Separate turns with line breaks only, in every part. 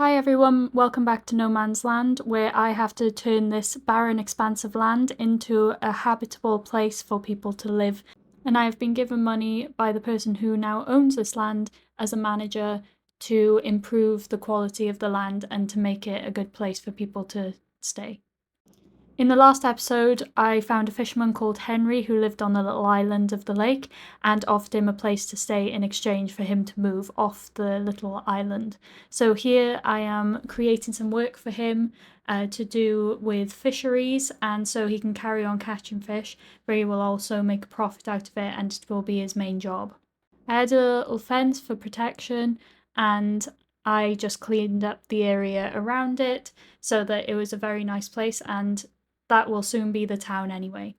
Hi everyone, welcome back to No Man's Land, where I have to turn this barren expanse of land into a habitable place for people to live. And I have been given money by the person who now owns this land as a manager to improve the quality of the land and to make it a good place for people to stay. In the last episode, I found a fisherman called Henri who lived on a little island of the lake and offered him a place to stay in exchange for him to move off the little island. So here I am creating some work for him to do with fisheries, and so he can carry on catching fish, but he will also make a profit out of it and it will be his main job. I had a little fence for protection and I just cleaned up the area around it so that it was a very nice place, and that will soon be the town anyway.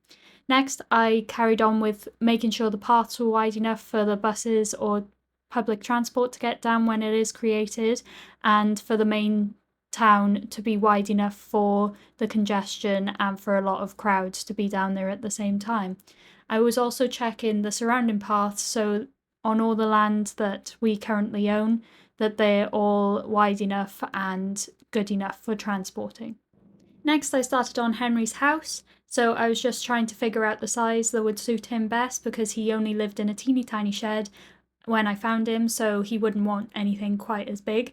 Next, I carried on with making sure the paths were wide enough for the buses or public transport to get down when it is created, and for the main town to be wide enough for the congestion and for a lot of crowds to be down there at the same time. I was also checking the surrounding paths, so on all the land that we currently own, that they're all wide enough and good enough for transporting. Next, I started on Henri's house, so I was just trying to figure out the size that would suit him best because he only lived in a teeny tiny shed when I found him, so he wouldn't want anything quite as big.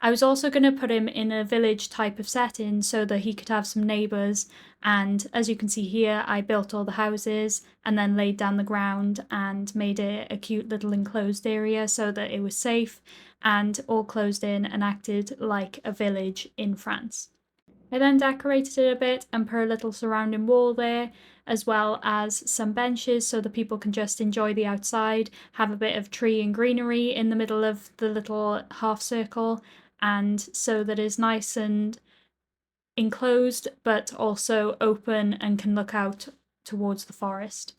I was also going to put him in a village type of setting so that he could have some neighbours, and as you can see here, I built all the houses and then laid down the ground and made it a cute little enclosed area so that it was safe and all closed in and acted like a village in France. I then decorated it a bit and put a little surrounding wall there, as well as some benches so that people can just enjoy the outside, have a bit of tree and greenery in the middle of the little half circle, and so that it's nice and enclosed but also open and can look out towards the forest.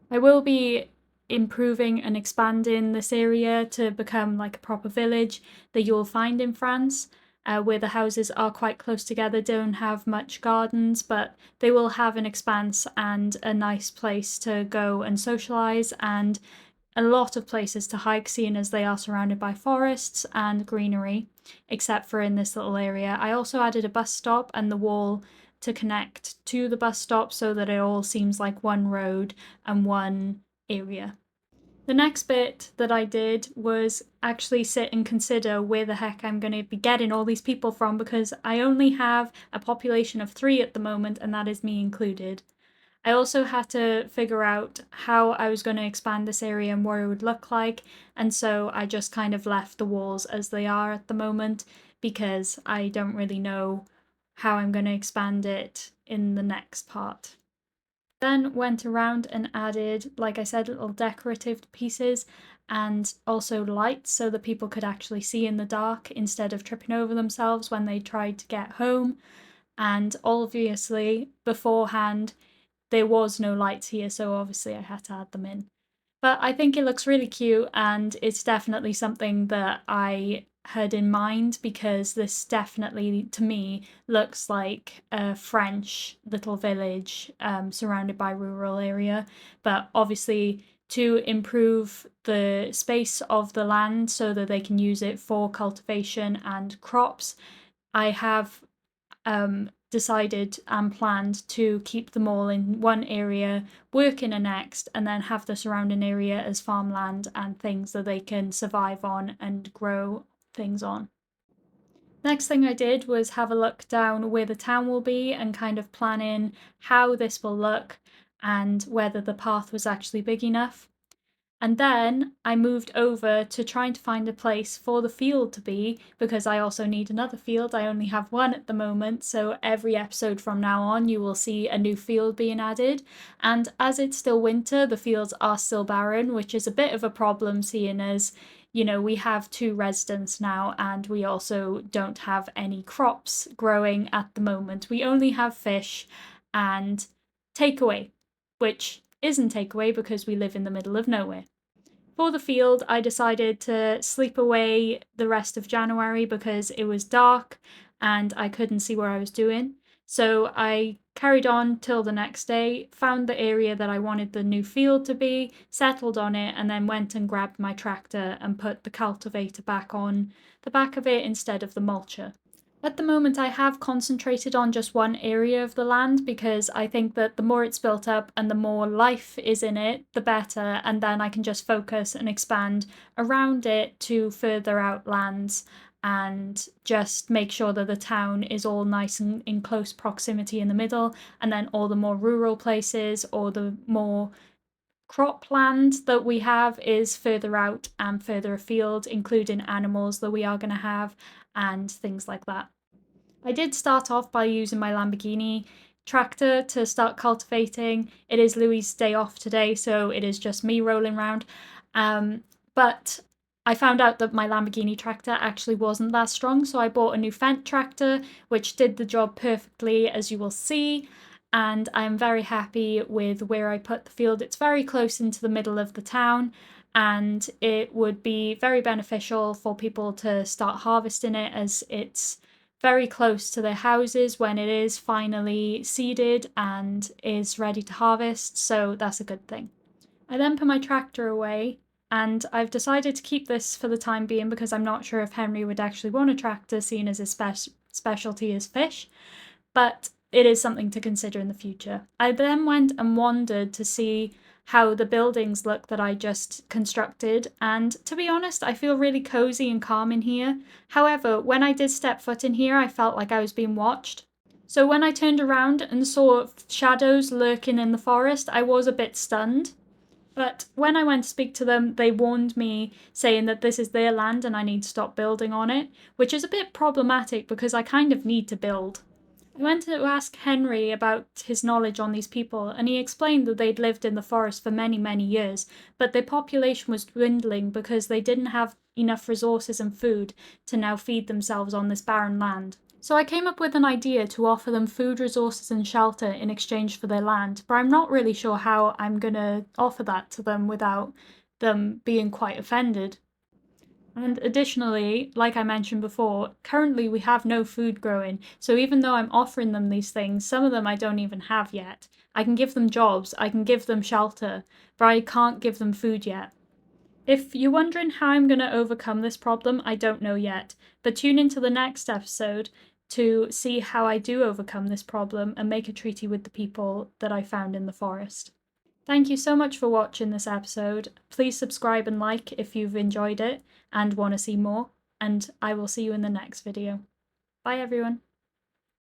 I will be improving and expanding this area to become like a proper village that you'll find in France, where the houses are quite close together, don't have much gardens, but they will have an expanse and a nice place to go and socialise and a lot of places to hike, seeing as they are surrounded by forests and greenery, except for in this little area. I also added a bus stop and the wall to connect to the bus stop so that it all seems like one road and one area. The next bit that I did was actually sit and consider where the heck I'm going to be getting all these people from, because I only have a population of 3 at the moment, and that is me included. I also had to figure out how I was going to expand this area and what it would look like, and so I just kind of left the walls as they are at the moment because I don't really know how I'm going to expand it in the next part. Then went around and added, like I said, little decorative pieces and also lights so that people could actually see in the dark instead of tripping over themselves when they tried to get home. And obviously, beforehand, there was no lights here, so obviously I had to add them in. But I think it looks really cute, and it's definitely something that I had in mind because this definitely, to me, looks like a French little village surrounded by rural area. But obviously, to improve the space of the land so that they can use it for cultivation and crops, I have decided and planned to keep them all in one area, work in a next, and then have the surrounding area as farmland and things that they can survive on and grow things on. Next thing I did was have a look down where the town will be and kind of plan in how this will look and whether the path was actually big enough. And then I moved over to trying to find a place for the field to be, because I also need another field. I only have one at the moment, so every episode from now on you will see a new field being added. And as it's still winter, the fields are still barren, which is a bit of a problem, seeing as, you know, we have 2 residents now and we also don't have any crops growing at the moment. We only have fish and takeaway, which isn't takeaway because we live in the middle of nowhere. For the field, I decided to sleep away the rest of January because it was dark and I couldn't see what I was doing. So I carried on till the next day, found the area that I wanted the new field to be, settled on it, and then went and grabbed my tractor and put the cultivator back on the back of it instead of the mulcher. At the moment, I have concentrated on just one area of the land because I think that the more it's built up and the more life is in it, the better, and then I can just focus and expand around it to further out lands and just make sure that the town is all nice and in close proximity in the middle, and then all the more rural places or the more cropland that we have is further out and further afield, including animals that we are going to have and things like that. I did start off by using my Lamborghini tractor to start cultivating. It is Louis' day off today, so it is just me rolling around. But I found out that my Lamborghini tractor actually wasn't that strong, so I bought a new Fendt tractor, which did the job perfectly, as you will see. And I'm very happy with where I put the field. It's very close into the middle of the town, and it would be very beneficial for people to start harvesting it, as it's very close to their houses when it is finally seeded and is ready to harvest, so that's a good thing. I then put my tractor away, and I've decided to keep this for the time being because I'm not sure if Henry would actually want a tractor, seeing as his specialty is fish, but it is something to consider in the future. I then went and wandered to see how the buildings look that I just constructed, and to be honest, I feel really cozy and calm in here. However, when I did step foot in here, I felt like I was being watched. So when I turned around and saw shadows lurking in the forest, I was a bit stunned. But when I went to speak to them, they warned me, saying that this is their land and I need to stop building on it, which is a bit problematic because I kind of need to build. I went to ask Henri about his knowledge on these people, and he explained that they'd lived in the forest for many, many years, but their population was dwindling because they didn't have enough resources and food to now feed themselves on this barren land. So I came up with an idea to offer them food, resources, and shelter in exchange for their land, but I'm not really sure how I'm gonna offer that to them without them being quite offended. And additionally, like I mentioned before, currently we have no food growing, so even though I'm offering them these things, some of them I don't even have yet. I can give them jobs, I can give them shelter, but I can't give them food yet. If you're wondering how I'm going to overcome this problem, I don't know yet, but tune into the next episode to see how I do overcome this problem and make a treaty with the people that I found in the forest. Thank you so much for watching this episode. Please subscribe and like if you've enjoyed it and want to see more, and I will see you in the next video. Bye everyone.